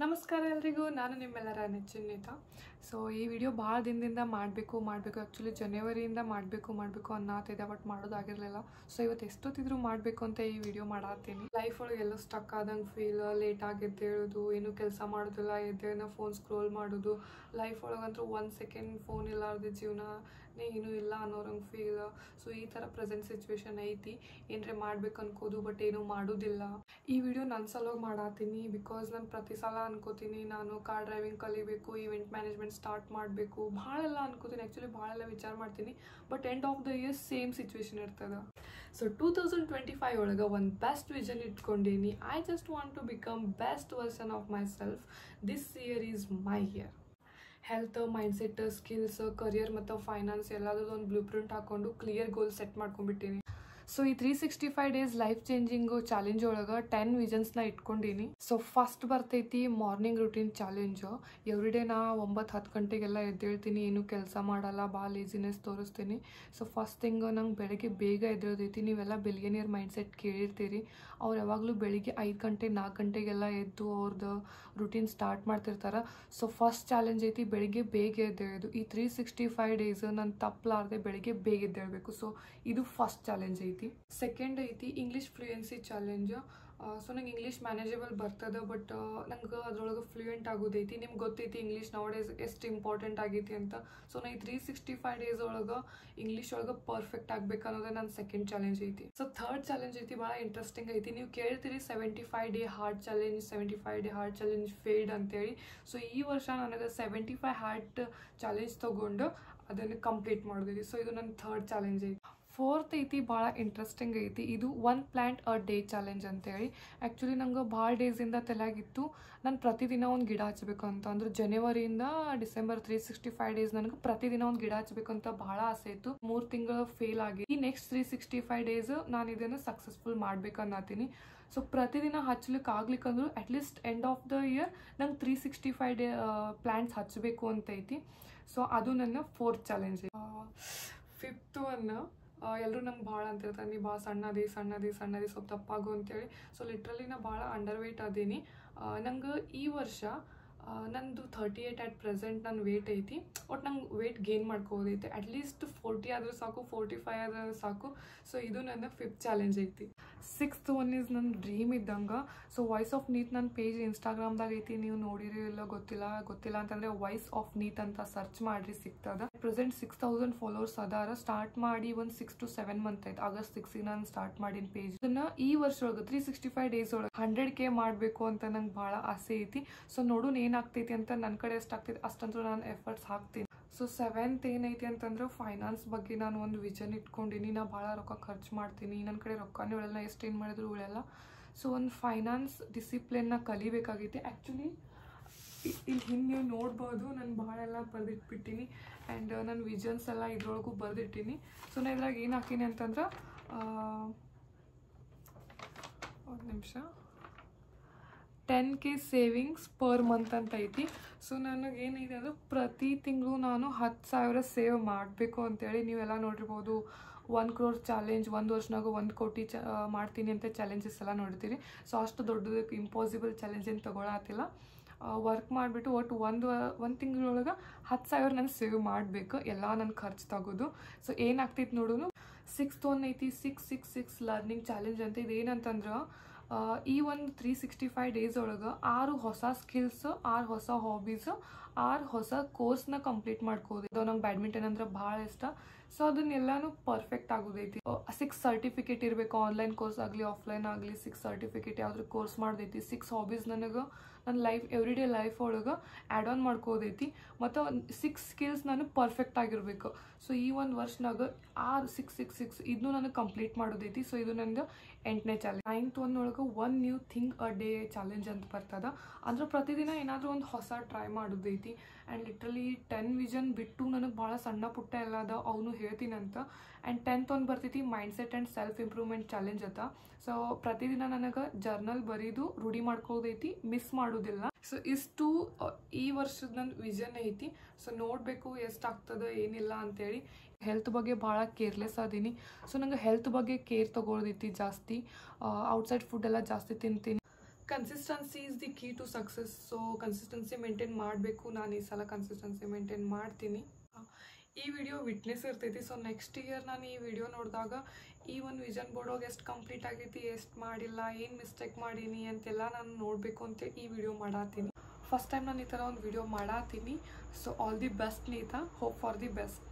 ನಮಸ್ಕಾರ ಎಲ್ರಿಗೂ, ನಾನು ನಿಮ್ಮೆಲ್ಲರ ನೆಚ್ಚಿನ ನೇತಾ. ಸೊ ಈ ವಿಡಿಯೋ ಭಾಳ ದಿನದಿಂದ ಮಾಡಬೇಕು ಆ್ಯಕ್ಚುಲಿ ಜನವರಿಯಿಂದ ಮಾಡಬೇಕು ಅನ್ನತ್ತಿದೆ, ಬಟ್ ಮಾಡೋದಾಗಿರಲಿಲ್ಲ. ಸೊ ಇವತ್ತು ಎಷ್ಟೊತ್ತಿದ್ರು ಮಾಡಬೇಕು ಅಂತ ಈ ವಿಡಿಯೋ ಮಾಡತ್ತೀನಿ. ಲೈಫ್ ಒಳಗೆ ಎಲ್ಲೋ ಸ್ಟಕ್ ಆದಂಗೆ ಫೀಲ್, ಲೇಟ್ ಆಗಿ ಎದ್ದೇಳೋದು, ಏನು ಕೆಲಸ ಮಾಡೋದಿಲ್ಲ, ಎದ್ದೇಳನ ಫೋನ್ ಸ್ಕ್ರೋಲ್ ಮಾಡೋದು, ಲೈಫ್ ಒಳಗಂತೂ 1 ಸೆಕೆಂಡ್ ಫೋನ್ ಇಲ್ಲಾರ್ದೆ ಜೀವನನೇ ಏನೂ ಇಲ್ಲ ಅನ್ನೋರಂಗೆ ಫೀಲ್. ಸೊ ಈ ಥರ ಪ್ರೆಸೆಂಟ್ ಸಿಚುವೇಶನ್ ಐತಿ. ಏನರೇ ಮಾಡ್ಬೇಕು ಅನ್ಕೋದು, ಬಟ್ ಏನೂ ಮಾಡೋದಿಲ್ಲ. ಈ ವಿಡಿಯೋ ನನ್ನ ಸಲುವಾಗಿ ಮಾಡತ್ತೀನಿ ಬಿಕಾಸ್ ನಾನು ಪ್ರತಿ ಸಲ ಅನ್ಕೋತೀನಿ ನಾನು ಕಾರ್ ಡ್ರೈವಿಂಗ್ ಕಲಿಬೇಕು, ಇವೆಂಟ್ ಮ್ಯಾನೇಜ್ಮೆಂಟ್ ಸ್ಟಾರ್ಟ್ ಮಾಡಬೇಕು, ಭಾಳೆಲ್ಲ ಅನ್ಕೋತೀನಿ. ಆ್ಯಕ್ಚುಲಿ ಭಾಳೆಲ್ಲ ವಿಚಾರ ಮಾಡ್ತೀನಿ, but end of the year same situation ಇರ್ತದೆ. ಸೊ 2025 ಒಳಗೆ ಒಂದು ಬೆಸ್ಟ್ ವಿಷನ್ ಇಟ್ಕೊಂಡೀನಿ. I just want to become best version of myself. This year is my year. Health, mindset, skills, career ಮತ್ತು ಫೈನಾನ್ಸ್ ಎಲ್ಲದರದ್ದು ಒಂದು ಬ್ಲೂ ಪ್ರಿಂಟ್ ಹಾಕ್ಕೊಂಡು clear goal set ಮಾಡ್ಕೊಂಡ್ಬಿಟ್ಟೀನಿ. So ಈ 365 ಡೇಸ್ ಲೈಫ್ ಚೇಂಜಿಂಗು ಚಾಲೆಂಜ್ ಒಳಗೆ 10 ವಿಷನ್ಸ್ನ ಇಟ್ಕೊಂಡೀನಿ. So first ಬರ್ತೈತಿ morning routine challenge. Everyday ನಾ 9-10 ಗಂಟೆಗೆಲ್ಲ ಎದ್ದೇಳ್ತೀನಿ, ಏನು ಕೆಲಸ ಮಾಡಲ್ಲ, ಭಾಳ ಲೇಸಿನೆಸ್ ತೋರಿಸ್ತೀನಿ. ಸೊ ಫಸ್ಟ್ ಥಿಂಗ್ ನಂಗೆ ಬೆಳಗ್ಗೆ ಬೇಗ ಎದ್ದೇಳೋದೈತಿ. ನೀವೆಲ್ಲ ಬಿಲಿಯನಿಯರ್ ಮೈಂಡ್ಸೆಟ್ ಕೇಳಿರ್ತೀರಿ. ಅವ್ರು ಯಾವಾಗಲೂ ಬೆಳಿಗ್ಗೆ 5 ಗಂಟೆ 4 ಗಂಟೆಗೆಲ್ಲ ಎದ್ದು ಅವ್ರದ್ದು ರೂಟೀನ್ ಸ್ಟಾರ್ಟ್ ಮಾಡ್ತಿರ್ತಾರೆ. ಸೊ ಫಸ್ಟ್ ಚಾಲೆಂಜ್ ಐತಿ ಬೆಳಿಗ್ಗೆ ಬೇಗ ಎದ್ದೇಳೋದು. ಈ 365 ಡೇಸ್ ನಾನು ತಪ್ಪಲಾರ್ದೆ ಬೆಳಿಗ್ಗೆ ಬೇಗ ಎದ್ದೇಳಬೇಕು. ಸೊ ಇದು ಫಸ್ಟ್ ಚಾಲೆಂಜ್ ಐತಿ. ಸೆಕೆಂಡ್ ಐತಿ ಇಂಗ್ಲೀಷ್ ಫ್ಲೂಯೆನ್ಸಿ ಚಾಲೆಂಜ್. ಸೊ ನಂಗೆ ಇಂಗ್ಲೀಷ್ ಮ್ಯಾನೇಜಬಲ್ ಬರ್ತದೆ, ಬಟ್ ನಂಗೆ ಅದ್ರೊಳಗೆ ಫ್ಲೂಯೆಂಟ್ ಆಗೋದೈತಿ. ನಿಮ್ಗೆ ಗೊತ್ತೈತಿ ಇಂಗ್ಲೀಷ್ ನೌಡೇಸ್ ಎಷ್ಟು ಇಂಪಾರ್ಟೆಂಟ್ ಆಗೈತಿ ಅಂತ. ಸೊ ನಾ ಈ 365 ಡೇಸ್ ಒಳಗೆ ಇಂಗ್ಲೀಷ್ ಒಳಗೆ ಪರ್ಫೆಕ್ಟ್ ಆಗ್ಬೇಕು ಅನ್ನೋದೇ ನನ್ನ ಸೆಕೆಂಡ್ ಚಾಲೆಂಜ್ ಐತಿ. ಸೊ ಥರ್ಡ್ ಚಾಲೆಂಜ್ ಐತಿ, ಭಾಳ ಇಂಟ್ರೆಸ್ಟಿಂಗ್ ಐತಿ. ನೀವು ಕೇಳ್ತೀರಿ 75 day heart challenge, 75 day heart challenge failed ಅಂತೇಳಿ. ಸೊ ಈ ವರ್ಷ ನನಗೆ 75 ಹಾರ್ಟ್ ಚಾಲೆಂಜ್ ತೊಗೊಂಡು ಅದನ್ನು ಕಂಪ್ಲೀಟ್ ಮಾಡೋದೈತಿ. ಸೊ ಇದು ನನ್ನ ಥರ್ಡ್ ಚಾಲೆಂಜ್ ಐತಿ. ಫೋರ್ತ್ ಐತಿ, ಭಾಳ ಇಂಟ್ರೆಸ್ಟಿಂಗ್ ಐತಿ. ಇದು 1 ಪ್ಲ್ಯಾಂಟ್ ಅ ಡೇ ಚಾಲೆಂಜ್ ಅಂತೇಳಿ. ಆ್ಯಕ್ಚುಲಿ ನಂಗೆ ಭಾಳ ಡೇಸಿಂದ ತಲೆಯಾಗಿತ್ತು ನಾನು ಪ್ರತಿದಿನ ಒಂದು ಗಿಡ ಹಚ್ಚಬೇಕು ಅಂತ. ಅಂದ್ರೆ ಜನವರಿಯಿಂದ ಡಿಸೆಂಬರ್ 365 ಡೇಸ್ ನನಗೆ ಪ್ರತಿದಿನ ಒಂದು ಗಿಡ ಹಚ್ಚಬೇಕು ಅಂತ ಭಾಳ ಆಸೆ ಇತ್ತು. 3 ತಿಂಗಳು ಫೇಲ್ ಆಗಿ ಈ ನೆಕ್ಸ್ಟ್ 365 ಡೇಸ್ ನಾನು ಇದನ್ನು ಸಕ್ಸಸ್ಫುಲ್ ಮಾಡ್ಬೇಕನ್ನತ್ತೀನಿ. ಸೊ ಪ್ರತಿದಿನ ಹಚ್ಲಿಕ್ಕೆ ಆಗ್ಲಿಕ್ಕಂದ್ರೂ at least end of the year ನಂಗೆ 365 ಡೇ ಪ್ಲ್ಯಾಂಟ್ಸ್ ಹಚ್ಚಬೇಕು ಅಂತ ಐತಿ. ಸೊ ಅದು ನನ್ನ ಫೋರ್ತ್ ಚಾಲೆಂಜ್. ಫಿಫ್ತ್ ಒನ್, ಎಲ್ಲರೂ ನಂಗೆ ಭಾಳ ಅಂತಿರ್ತಾರೆ ನೀ ಭಾಳ ಸಣ್ಣದಿ ಸ್ವಲ್ಪ ತಪ್ಪಾಗು ಅಂತೇಳಿ. ಸೊ ಲಿಟ್ರಲಿ ನಾ ಭಾಳ ಅಂಡರ್ ವೇಟ್ ಅದೀನಿ. ನಂಗೆ ಈ ವರ್ಷ ನಂದು 38 ಅಟ್ ಪ್ರೆಸೆಂಟ್ ನನ್ನ ವೇಟ್ ಐತಿ. ಒಟ್ಟು ನಂಗೆ ವೇಟ್ ಗೇನ್ ಮಾಡ್ಕೋದೈತೆ. ಅಟ್ಲೀಸ್ಟ್ 40 ಆದರೂ ಸಾಕು, 45 ಆದರೂ ಸಾಕು. ಸೊ ಇದು ನನ್ನ ಫಿಫ್ತ್ ಚಾಲೆಂಜ್ ಐತಿ. ಸಿಕ್ಸ್ತ್ ಒನ್ ಈಸ್ ನನ್ನ ಡ್ರೀಮ್ ಇದ್ದಂಗೆ. ಸೊ ವಾಯ್ಸ್ ಆಫ್ ನೀತ್ ನನ್ನ ಪೇಜ್ ಇನ್ಸ್ಟಾಗ್ರಾಮ್ದಾಗ ಐತಿ. ನೀವು ನೋಡಿರಿ ಇಲ್ಲ ಗೊತ್ತಿಲ್ಲ ಅಂತಂದರೆ ವಾಯ್ಸ್ ಆಫ್ ನೀತ್ ಅಂತ ಸರ್ಚ್ ಮಾಡಿರಿ, ಸಿಗ್ತದ. ಪ್ರೆಸೆಂಟ್ 6000 ಫಾಲೋವರ್ಸ್ ಅದಾರ. ಸ್ಟಾರ್ಟ್ ಮಾಡಿ ಒಂದು 6 to 7 ಮಂತ್ ಆಯ್ತು. ಆಗಸ್ಟ್ 6 ನಾನು ಸ್ಟಾರ್ಟ್ ಮಾಡಿನ ಪೇಜ್. ಅದನ್ನ ಈ ವರ್ಷ ಒಳಗೆ 365 ಡೇಸ್ ಒಳಗೆ 100K ಮಾಡಬೇಕು ಅಂತ ನಂಗೆ ಭಾಳ ಆಸೆ ಐತಿ. ಸೊ ನೋಡೋಣ ಏನಾಗ್ತೈತಿ ಅಂತ. ನನ್ನ ಕಡೆ ಎಷ್ಟಾಗ್ತೈತಿ ಅಷ್ಟಂತೂ ನಾನು ಎಫರ್ಟ್ಸ್ ಹಾಕ್ತೀನಿ. ಸೊ ಸೆವೆಂತ್ ಏನೈತಿ ಅಂತಂದ್ರೆ ಫೈನಾನ್ಸ್ ಬಗ್ಗೆ ನಾನು ಒಂದು ವಿಷನ್ ಇಟ್ಕೊಂಡಿನಿ. ನಾ ಭಾಳ ರೊಕ್ಕ ಖರ್ಚು ಮಾಡ್ತೀನಿ, ನನ್ನ ಕಡೆ ರೊಕ್ಕನೇ ಉಳಿಯಲ್ಲ, ಎಷ್ಟು ಏನು ಮಾಡಿದ್ರು ಉಳಿಯಲ್ಲ. ಸೊ ಒಂದು ಫೈನಾನ್ಸ್ ಡಿಸಿಪ್ಲಿನ್ನ ಕಲಿಬೇಕಾಗೈತಿ. ಆ್ಯಕ್ಚುಲಿ ಇಲ್ಲಿ ಹಿಂದೆ ನೀವು ನೋಡ್ಬೋದು ನಾನು ಭಾಳೆಲ್ಲ ಬರೆದಿಟ್ಬಿಟ್ಟಿನಿ. ಆ್ಯಂಡ್ ನನ್ನ ವಿಷನ್ಸ್ ಎಲ್ಲ ಇದ್ರೊಳಗೂ ಬರೆದಿಟ್ಟಿನಿ. ಸೊ ನಾನು ಇದ್ರಾಗ ಏನು ಹಾಕೀನಿ ಅಂತಂದ್ರೆ ಒಂದು ನಿಮಿಷ 10K ಸೇವಿಂಗ್ಸ್ ಪರ್ ಮಂತ್ ಅಂತ ಐತಿ. ಸೊ ನನಗೇನಿದೆ ಅದು ಪ್ರತಿ ತಿಂಗಳು ನಾನು 10,000 ಸೇವ್ ಮಾಡಬೇಕು ಅಂತೇಳಿ. ನೀವೆಲ್ಲ ನೋಡಿರ್ಬೋದು 1 crore ಚಾಲೆಂಜ್, 1 ವರ್ಷನಾಗ 1 ಕೋಟಿ ಮಾಡ್ತೀನಿ ಅಂತ ಚಾಲೆಂಜಸ್ ಎಲ್ಲ ನೋಡ್ತೀರಿ. ಸೊ ಅಷ್ಟು ದೊಡ್ಡದಕ್ಕೆ ಇಂಪಾಸಿಬಲ್ ಚಾಲೆಂಜ್ ಏನು ತೊಗೊಳತ್ತಿಲ್ಲ. ವರ್ಕ್ ಮಾಡಿಬಿಟ್ಟು ಒಟ್ಟು ಒಂದು ತಿಂಗಳೊಳಗೆ 10,000 ನಾನು ಸೇವ್ ಮಾಡಬೇಕು, ಎಲ್ಲ ನನ್ನ ಖರ್ಚು ತಗೋದು. ಸೊ ಏನಾಗ್ತೈತಿ ನೋಡೋನು. ಸಿಕ್ಸ್ತ್ ಒನ್ ಐತಿ 666 ಲರ್ನಿಂಗ್ ಚಾಲೆಂಜ್ ಅಂತ. ಇದೇನಂತಂದ್ರೆ ಈ ಒಂದು 365 ಡೇಸ್ ಒಳಗೆ 6 ಹೊಸ ಸ್ಕಿಲ್ಸ್, 6 ಹೊಸ ಹಾಬೀಸ್, 6 ಹೊಸ ಕೋರ್ಸ್ನ ಕಂಪ್ಲೀಟ್ ಮಾಡ್ಕೋದು. ನಂಗೆ ಬ್ಯಾಡ್ಮಿಂಟನ್ ಅಂದ್ರೆ ಭಾಳ ಇಷ್ಟ. ಸೊ ಅದನ್ನೆಲ್ಲಾನು ಪರ್ಫೆಕ್ಟ್ ಆಗೋದೈತಿ. 6 ಸರ್ಟಿಫಿಕೇಟ್ ಇರಬೇಕು, ಆನ್ಲೈನ್ ಕೋರ್ಸ್ ಆಗಲಿ ಆಫ್ಲೈನ್ ಆಗಲಿ 6 ಸರ್ಟಿಫಿಕೇಟ್ ಯಾವ್ದು ಕೋರ್ಸ್ ಮಾಡ್ದೈತಿ. 6 ಹಾಬೀಸ್ ನನಗೆ ನನ್ನ ಲೈಫ್ ಎವ್ರಿಡೇ ಲೈಫ್ ಒಳಗೆ ಆ್ಯಡ್ ಆನ್ ಮಾಡ್ಕೋದೈತಿ. ಮತ್ತು 6 ಸ್ಕಿಲ್ಸ್ ನಾನು ಪರ್ಫೆಕ್ಟ್ ಆಗಿರಬೇಕು. ಸೊ ಈ ಒಂದು ವರ್ಷನಾಗ 666 ಇದನ್ನು ನನಗೆ ಕಂಪ್ಲೀಟ್ ಮಾಡೋದೈತಿ. ಸೊ ಇದು ನಂದು 8ನೇ ಚಾಲೆಂಜ್. 9th ಒನ್ ಒಳಗೆ 1 new thing a day challenge ಅಂತ ಬರ್ತದ. ಅಂದ್ರೆ ಪ್ರತಿದಿನ ಏನಾದರೂ ಒಂದು ಹೊಸ ಟ್ರೈ ಮಾಡೋದೈತಿ. ಆ್ಯಂಡ್ ಲಿಟ್ರಲಿ 10 ವಿಷನ್ ಬಿಟ್ಟು ನನಗೆ ಭಾಳ ಸಣ್ಣ ಪುಟ್ಟ ಎಲ್ಲ ಅದ, ಅವನು ಹೇಳ್ತೀನಂತ. ಆ್ಯಂಡ್ 10th ಒಂದು ಬರ್ತೈತಿ mindset and self improvement challenge ಅದ. ಸೊ ಪ್ರತಿದಿನ ನನಗೆ ಜರ್ನಲ್ ಬರೀದು ರೂಢಿ ಮಾಡ್ಕೋದೈತಿ, ಮಿಸ್ ಮಾಡೋದಿಲ್ಲ. ಸೊ ಇಷ್ಟು ಈ ವರ್ಷದ ನನ್ನ ವಿಷನ್ ಐತಿ. ಸೊ ನೋಡಬೇಕು ಎಷ್ಟಾಗ್ತದೆ ಏನಿಲ್ಲ ಅಂತೇಳಿ. ಹೆಲ್ತ್ ಬಗ್ಗೆ ಭಾಳ ಕೇರ್ಲೆಸ್ ಅದೀನಿ. ಸೊ ನಂಗೆ ಹೆಲ್ತ್ ಬಗ್ಗೆ ಕೇರ್ ತೊಗೊಳೋದೈತಿ ಜಾಸ್ತಿ. ಔಟ್ಸೈಡ್ ಫುಡ್ ಎಲ್ಲ ಜಾಸ್ತಿ ತಿಂತೀನಿ. Consistency is the key to success. So consistency maintain ಮಾಡಬೇಕು. ನಾನು ಈ ಸಲ ಕನ್ಸಿಸ್ಟೆನ್ಸಿ ಮೇಂಟೈನ್ ಮಾಡ್ತೀನಿ. ಈ ವಿಡಿಯೋ ವಿಟ್ನೆಸ್ ಇರ್ತೈತಿ. ಸೊ ನೆಕ್ಸ್ಟ್ ಇಯರ್ ನಾನು ಈ ವಿಡಿಯೋ ನೋಡಿದಾಗ ಈ ಒಂದು ವಿಷನ್ ಬೋರ್ಡ್ ಹೋಗಿ ಎಷ್ಟು ಕಂಪ್ಲೀಟ್ ಆಗೈತಿ, ಎಷ್ಟು ಮಾಡಿಲ್ಲ, ಏನು ಮಿಸ್ಟೇಕ್ ಮಾಡೀನಿ ಅಂತೆಲ್ಲ ನಾನು ನೋಡಬೇಕು ಅಂತ ಈ ವಿಡಿಯೋ ಮಾಡತ್ತೀನಿ. ಫಸ್ಟ್ ಟೈಮ್ ನಾನು ಈ ಥರ ಒಂದು ವಿಡಿಯೋ ಮಾಡತ್ತೀನಿ. So all the best Neeta. Hope for the best.